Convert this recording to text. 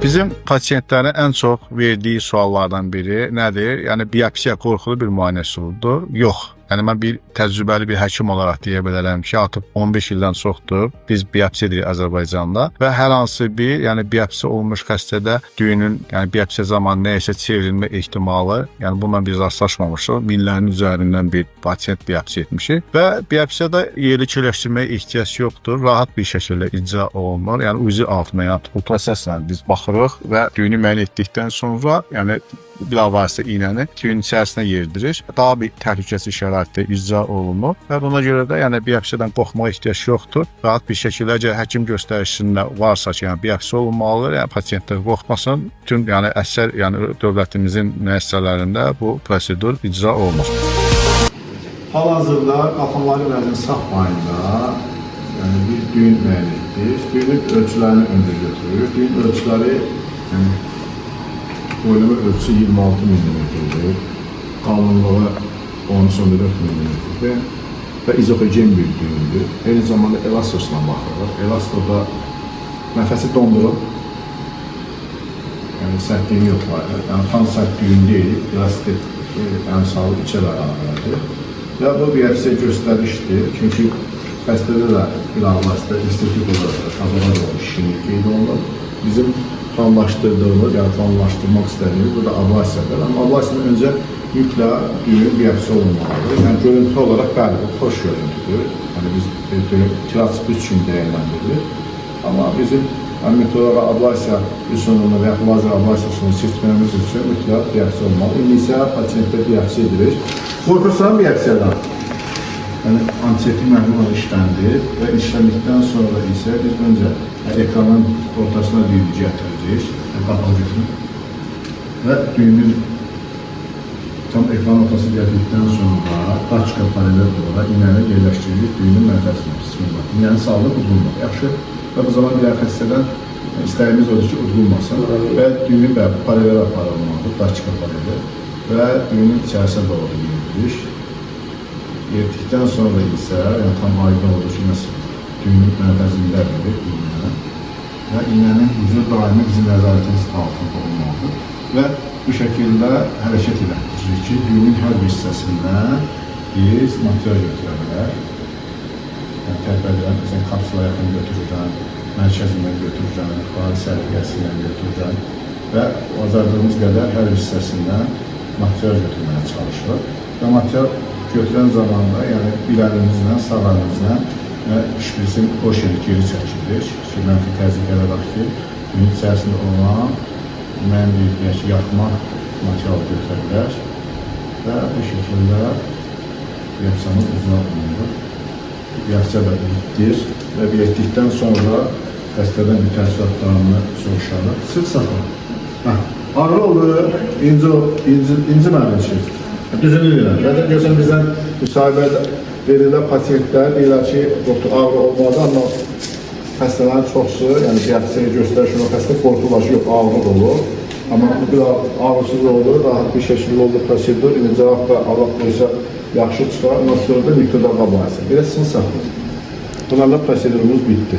Bizim pasientlərin ən çox verdiyi suallardan biri nədir? Yəni biopsiya qorxulu bir müayinə üsuludur? Yox. Yəni mən bir təcrübəli bir həkim olaraq deyə bilərəm ki, artıq 15 ildən çoxdur biz biopsiya edirik Azərbaycanda və hər hansı bir, yəni biopsiya olmuş xəstədə düyünün, yəni biopsiya zamanı nəyəsə çevrilmə ehtimalı, yəni bununla biz rastlaşmamışıq. Minlərin üzərindən bir pasient biopsiya etmişik və biopsiyada yeri köləşdirməyə ehtiyac yoxdur. Rahat bir şəkildə icra olunur. Yəni uzi altına, yəni ultrasəslə biz baxırıq və düyünü müəyyən etdikdən sonra, yəni bilavasitə iynəni düyünün içərisinə yerdirir. Daha bir təhlükəsiz şəraitdə icra olunur və buna görə də yəni biopsiyadan qorxmağa ehtiyac yoxdur. Rahat bir şəkildə əgər həkim göstərişində varsa ki, yəni biopsiya olunmalıdır, yəni pasientlər qorxmasın. Bütün yəni əksər yəni dövlətimizin müəssisələrində bu prosedur icra olunur. Hal-hazırda qapınların vəzini sağ payında yəni bir düyün müəyyən etdik. Düyünün ölçülərini öndə götürürük. Düyün ölçüləri yəni boylama ölçüsü 26 mm-dir, qalınlığı 13-14 mm-dir və izoxogen bir düyündür. Eyni zamanda elastosla baxırıq. Elastoda nəfəsi dondurub, yəni sərtliyi yox var. Yəni tam sərt düyün deyil, elastik, yəni sağlıq içə bərabərdir. Və bu biopsiya göstərişdir, çünki xəstədə də bilavasitə estetik olaraq qabağa doğru şişkinlik qeyd olunur. Bizim planlaşdırdığımız, yəni planlaşdırmaq istədiyimiz burada ablasiyadır. Amma ablasiyadan öncə mütləq düyün biopsiya olunmalıdır. Yəni görüntü olaraq bəli, bu xoş görüntüdür. Yəni biz tiraz 3 gün dəyərləndirilir. Amma bizim metodoloji ablasiya üsulunu və yaxud lazer ablasiya seçməyimiz üçün mütləq biopsiya olmalı. İndi isə pasientdə biopsiya edilir. Qorxursan biopsiyadan? Yəni antiseptik məhlumlar işləndir və işləndikdən sonra isə biz öncə ekranın ortasına düyünü gətiririk, qapalı götürürük və düyünün tam ekran ortası gətirdikdən sonra daçka paralel olaraq iynəni yerləşdiririk düyünün mənfəsinə qismində. İynəni salıb udulmaq. Yaxşı və bu zaman digər xəstədən istəyimiz odur ki, udulmasın və düyünü paralel aparılmalıdır, daçka paralel və düyünün içərisinə doğru yeririk. Yeridikdən sonra isə, yəni tam aydın olur ki, düyünün mənfəzindədir iynə və iynənin ucu daimi bizim nəzarətimiz altında olmalıdır və bu şəkildə hərəkət elətdirir ki, düyünün hər bir hissəsindən biz material götürərlər. Yəni tərpədirəm, məsələn, kapsula yaxın götürürəm, mərkəzindən götürürəm, yuxarı səliqəsindən götürürəm və bacardığımız qədər hər bir hissəsindən material götürməyə çalışırıq və material götürən zamanda, yəni bir əlimizlə, sağ əlimizlə şpritsin boş yeri geri çəkilir ki, mənfi təzyiq yaradaq ki, düyün içərisində olan müəyyən bir yaxma material götürə bilər və bu şəkildə biopsiyamız icra olunur. Biopsiya da bitdir və bitdikdən sonra xəstədən bir təəssüratlarını soruşarıq. Sıx saxla. Ağrı oldu, inci mənim için. Düzünü deyirəm. Bəzən görsən bizdən müsahibədə verirlər pasiyentlər, deyirlər ki, ağrı olmadı, amma xəstələrin çoxsu, yəni biopsiyaya göstərir, xəstə qorxulaşı yox, ağrı olur. Amma bu bir ağrısız olur, rahat bir şəkildə olur prosedur, indi cavab da Allah qoysa yaxşı çıxar, ondan sonra da mikroda qablayasın. Biraz sınır saxlayın. Bunlarla prosedurumuz bitdi.